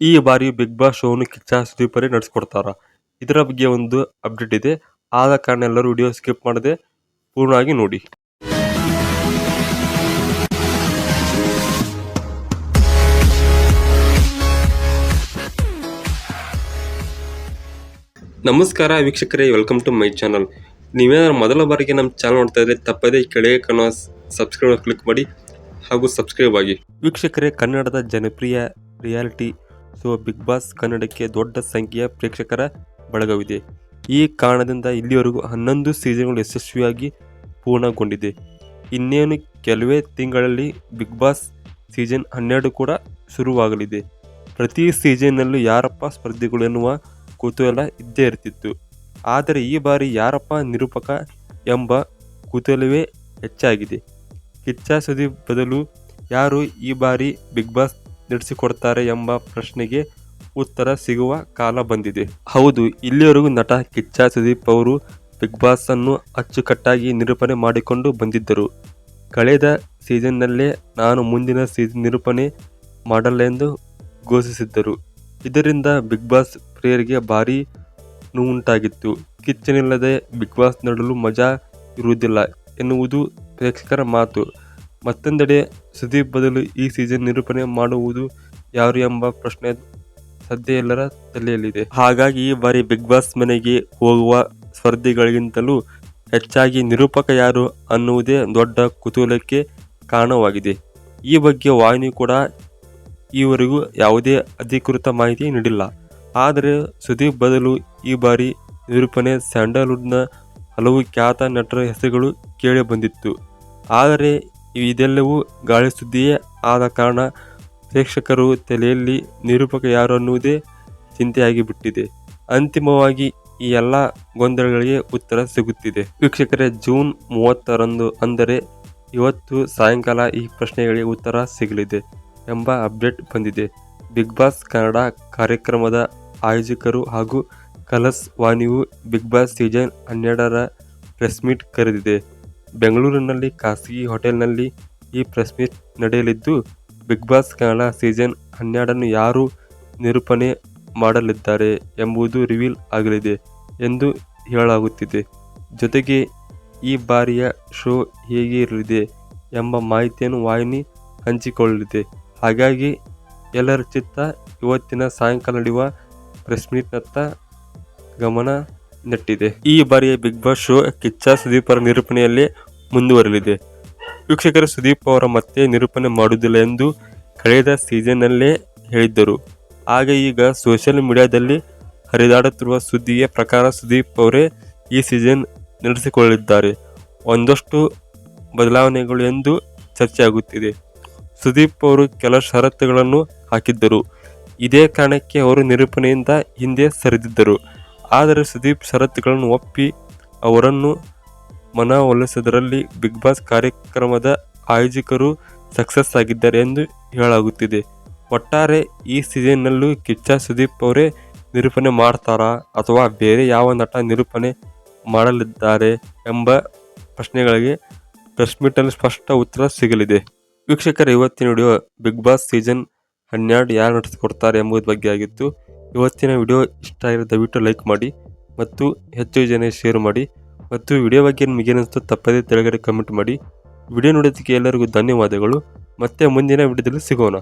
ಈ ಬಾರಿ big boss ಶೋವನ್ನು Kichcha Sudeep ಅವರೇ ನಡೆಸ್ಕೊಡ್ತಾರ. ಇದರ ಬಗ್ಗೆ ಒಂದು ಅಪ್ಡೇಟ್ ಇದೆ. ಆದ ಕಾರಣ ಎಲ್ಲರೂ ವಿಡಿಯೋ ಸ್ಕಿಪ್ ಮಾಡದೆ ಪೂರ್ಣವಾಗಿ ನೋಡಿ. ನಮಸ್ಕಾರ ವೀಕ್ಷಕರೇ, ವೆಲ್ಕಮ್ ಟು ಮೈ ಚಾನಲ್. ನೀವೇನಾದ್ರೂ ಮೊದಲ ಬಾರಿಗೆ ನಮ್ಮ ಚಾನಲ್ ನೋಡ್ತಾ ಇದ್ರೆ ತಪ್ಪದೇ ಕೆಳಗೆ ಕಾಣುವ ಸಬ್ಸ್ಕ್ರೈಬ್ ಕ್ಲಿಕ್ ಮಾಡಿ ಹಾಗೂ ಸಬ್ಸ್ಕ್ರೈಬ್ ಆಗಿ. ವೀಕ್ಷಕರೇ, ಕನ್ನಡದ ಜನಪ್ರಿಯ ರಿಯಾಲಿಟಿ ಶೋ ಬಿಗ್ ಬಾಸ್ ಕನ್ನಡಕ್ಕೆ ದೊಡ್ಡ ಸಂಖ್ಯೆಯ ಪ್ರೇಕ್ಷಕರ ಬಳಗವಿದೆ. ಈ ಕಾರಣದಿಂದ ಇಲ್ಲಿವರೆಗೂ 11 ಸೀಸನ್ಗಳು ಯಶಸ್ವಿಯಾಗಿ ಪೂರ್ಣಗೊಂಡಿದೆ. ಇನ್ನೇನು ಕೆಲವೇ ತಿಂಗಳಲ್ಲಿ ಬಿಗ್ ಬಾಸ್ ಸೀಸನ್ 12 ಕೂಡ ಶುರುವಾಗಲಿದೆ. ಪ್ರತಿ ಸೀಸನ್ನಲ್ಲೂ ಯಾರಪ್ಪ ಸ್ಪರ್ಧಿಗಳು ಎನ್ನುವ ಕುತೂಹಲ ಇದ್ದೇ ಇರ್ತಿತ್ತು. ಆದರೆ ಈ ಬಾರಿ ಯಾರಪ್ಪ ನಿರೂಪಕ ಎಂಬ ಕುತೂಹಲವೇ ಹೆಚ್ಚಾಗಿದೆ. ಕಿಚ್ಚ ಸುದೀಪ್ ಬದಲು ಯಾರು ಈ ಬಾರಿ ಬಿಗ್ ಬಾಸ್ ನಡೆಸಿಕೊಡ್ತಾರೆ ಎಂಬ ಪ್ರಶ್ನೆಗೆ ಉತ್ತರ ಸಿಗುವ ಕಾಲ ಬಂದಿದೆ. ಹೌದು, ಇಲ್ಲಿವರೆಗೂ ನಟ ಕಿಚ್ಚ ಸುದೀಪ್ ಅವರು ಬಿಗ್ ಬಾಸ್ ಅನ್ನು ಅಚ್ಚುಕಟ್ಟಾಗಿ ನಿರೂಪಣೆ ಮಾಡಿಕೊಂಡು ಬಂದಿದ್ದರು. ಕಳೆದ ಸೀಸನ್ನಲ್ಲೇ ನಾನು ಮುಂದಿನ ಸೀಸನ್ ನಿರೂಪಣೆ ಮಾಡಲ್ಲ ಎಂದು ಘೋಷಿಸಿದ್ದರು. ಇದರಿಂದ ಬಿಗ್ ಬಾಸ್ ಪ್ರಿಯರಿಗೆ ಭಾರೀ ನೋವುಂಟಾಗಿತ್ತು. ಕಿಚ್ಚನಿಲ್ಲದೆ ಬಿಗ್ ಬಾಸ್ ನೋಡಲು ಮಜಾ ಇರುವುದಿಲ್ಲ ಎನ್ನುವುದು ಪ್ರೇಕ್ಷಕರ ಮಾತು. ಮತ್ತೊಂದೆಡೆ ಸುದೀಪ್ ಬದಲು ಈ ಸೀಸನ್ ನಿರೂಪಣೆ ಮಾಡುವುದು ಯಾರು ಎಂಬ ಪ್ರಶ್ನೆ ಸದ್ಯ ಎಲ್ಲರ ತಲೆಯಲ್ಲಿದೆ. ಹಾಗಾಗಿ ಈ ಬಾರಿ ಬಿಗ್ ಬಾಸ್ ಮನೆಗೆ ಹೋಗುವ ಸ್ಪರ್ಧಿಗಳಿಗಿಂತಲೂ ಹೆಚ್ಚಾಗಿ ನಿರೂಪಕ ಯಾರು ಅನ್ನುವುದೇ ದೊಡ್ಡ ಕುತೂಹಲಕ್ಕೆ ಕಾರಣವಾಗಿದೆ. ಈ ಬಗ್ಗೆ ವಾಹಿನಿ ಕೂಡ ಈವರೆಗೂ ಯಾವುದೇ ಅಧಿಕೃತ ಮಾಹಿತಿ ನೀಡಿಲ್ಲ. ಆದರೆ ಸುದೀಪ್ ಬದಲು ಈ ಬಾರಿ ನಿರೂಪಣೆ ಸ್ಯಾಂಡಲ್ವುಡ್ನ ಹಲವು ಖ್ಯಾತ ನಟರ ಹೆಸರುಗಳು ಕೇಳಿ ಬಂದಿತ್ತು. ಆದರೆ ಇದೆಲ್ಲವೂ ಗಾಳಿ ಸುದ್ದಿಯೇ ಆದ ಕಾರಣ ಪ್ರೇಕ್ಷಕರು ತಲೆಯಲ್ಲಿ ನಿರೂಪಕ ಯಾರು ಅನ್ನುವುದೇ ಚಿಂತೆಯಾಗಿ ಬಿಟ್ಟಿದೆ. ಅಂತಿಮವಾಗಿ ಈ ಎಲ್ಲ ಗೊಂದಲಗಳಿಗೆ ಉತ್ತರ ಸಿಗುತ್ತಿದೆ. ವೀಕ್ಷಕರೇ, ಜೂನ್ 30ರಂದು ಅಂದರೆ ಇವತ್ತು ಸಾಯಂಕಾಲ ಈ ಪ್ರಶ್ನೆಗಳಿಗೆ ಉತ್ತರ ಸಿಗಲಿದೆ ಎಂಬ ಅಪ್ಡೇಟ್ ಬಂದಿದೆ. ಬಿಗ್ ಬಾಸ್ ಕನ್ನಡ ಕಾರ್ಯಕ್ರಮದ ಆಯೋಜಕರು ಹಾಗೂ ಕಲರ್ಸ್ ವಾಹಿನಿಯು ಬಿಗ್ ಬಾಸ್ ಸೀಸನ್ 12ರ ಪ್ರೆಸ್ ಮೀಟ್ ಕರೆದಿದೆ. ಬೆಂಗಳೂರಿನಲ್ಲಿ ಖಾಸಗಿ ಹೋಟೆಲ್ನಲ್ಲಿ ಈ ಪ್ರೆಸ್ ಮೀಟ್ ನಡೆಯಲಿದ್ದು, ಬಿಗ್ ಬಾಸ್ ಕನ್ನಡ ಸೀಸನ್ 12ನ್ನು ಯಾರು ನಿರೂಪಣೆ ಮಾಡಲಿದ್ದಾರೆ ಎಂಬುದು ರಿವೀಲ್ ಆಗಲಿದೆ ಎಂದು ಹೇಳಲಾಗುತ್ತಿದೆ. ಜೊತೆಗೆ ಈ ಬಾರಿಯ ಶೋ ಹೇಗೆ ಇರಲಿದೆ ಎಂಬ ಮಾಹಿತಿಯನ್ನು ವಾಹಿನಿ ಹಂಚಿಕೊಳ್ಳಲಿದೆ. ಹಾಗಾಗಿ ಎಲ್ಲರ ಚಿತ್ತ ಇವತ್ತಿನ ಸಾಯಂಕಾಲ ನಡೆಯುವ ಪ್ರೆಸ್ ಮೀಟ್ನತ್ತ ಗಮನ ನೆಟ್ಟಿದೆ. ಈ ಬಾರಿಯ Bigg Boss show Kichcha Sudeep ಅವರ ನಿರೂಪಣೆಯಲ್ಲೇ ಮುಂದುವರೆಯಲಿದೆ. ವೀಕ್ಷಕರು, ಸುದೀಪ್ ಅವರ ಮತ್ತೆ ನಿರೂಪಣೆ ಮಾಡುವುದಿಲ್ಲ ಎಂದು ಕಳೆದ ಸೀಸನ್ನಲ್ಲೇ ಹೇಳಿದ್ದರು. ಆಗ ಈಗ ಸೋಷಿಯಲ್ ಮೀಡಿಯಾದಲ್ಲಿ ಹರಿದಾಡುತ್ತಿರುವ ಸುದ್ದಿಯ ಪ್ರಕಾರ ಸುದೀಪ್ ಅವರೇ ಈ ಸೀಸನ್ ನಡೆಸಿಕೊಳ್ಳಲಿದ್ದಾರೆ. ಒಂದಷ್ಟು ಬದಲಾವಣೆಗಳು ಎಂದು ಚರ್ಚೆಯಾಗುತ್ತಿದೆ. ಸುದೀಪ್ ಅವರು ಕೆಲ ಷರತ್ತುಗಳನ್ನು ಹಾಕಿದ್ದರು. ಇದೇ ಕಾರಣಕ್ಕೆ ಅವರು ನಿರೂಪಣೆಯಿಂದ ಹಿಂದೆ ಸರಿದಿದ್ದರು. ಆದರೆ ಸುದೀಪ್ ಷರತ್ತುಗಳನ್ನು ಒಪ್ಪಿ ಅವರನ್ನು ಮನವೊಲಿಸುವುದರಲ್ಲಿ ಬಿಗ್ ಬಾಸ್ ಕಾರ್ಯಕ್ರಮದ ಆಯೋಜಕರು ಸಕ್ಸಸ್ ಆಗಿದ್ದಾರೆ ಎಂದು ಹೇಳಲಾಗುತ್ತಿದೆ. ಒಟ್ಟಾರೆ ಈ ಸೀಸನ್ನಲ್ಲೂ ಕಿಚ್ಚ ಸುದೀಪ್ ಅವರೇ ನಿರೂಪಣೆ ಮಾಡ್ತಾರಾ ಅಥವಾ ಬೇರೆ ಯಾವ ನಟ ನಿರೂಪಣೆ ಮಾಡಲಿದ್ದಾರೆ ಎಂಬ ಪ್ರಶ್ನೆಗಳಿಗೆ ಪ್ರೆಸ್ ಮೀಟಲ್ಲಿ ಸ್ಪಷ್ಟ ಉತ್ತರ ಸಿಗಲಿದೆ. ವೀಕ್ಷಕರ, ಇವತ್ತಿನ ವಿಡಿಯೋ ಬಿಗ್ ಬಾಸ್ ಸೀಸನ್ 12 ಯಾರು ನಡೆಸಿಕೊಡ್ತಾರೆ ಎಂಬುದ್ರ ಬಗ್ಗೆ ಆಗಿತ್ತು. ಇವತ್ತಿನ ವಿಡಿಯೋ ಇಷ್ಟ ಆಗಿರೋ ದಯವಿಟ್ಟು ಲೈಕ್ ಮಾಡಿ ಮತ್ತು ಹೆಚ್ಚು ಜನ ಶೇರ್ ಮಾಡಿ ಮತ್ತು ವಿಡಿಯೋ ಬಗ್ಗೆ ನಿಮಗೇನಿಸ್ತು ತಪ್ಪದೇ ತೆಳಗಡೆ ಕಮೆಂಟ್ ಮಾಡಿ. ವಿಡಿಯೋ ನೋಡೋದಕ್ಕೆ ಎಲ್ಲರಿಗೂ ಧನ್ಯವಾದಗಳು. ಮತ್ತೆ ಮುಂದಿನ ವಿಡಿಯೋದಲ್ಲಿ ಸಿಗೋಣ.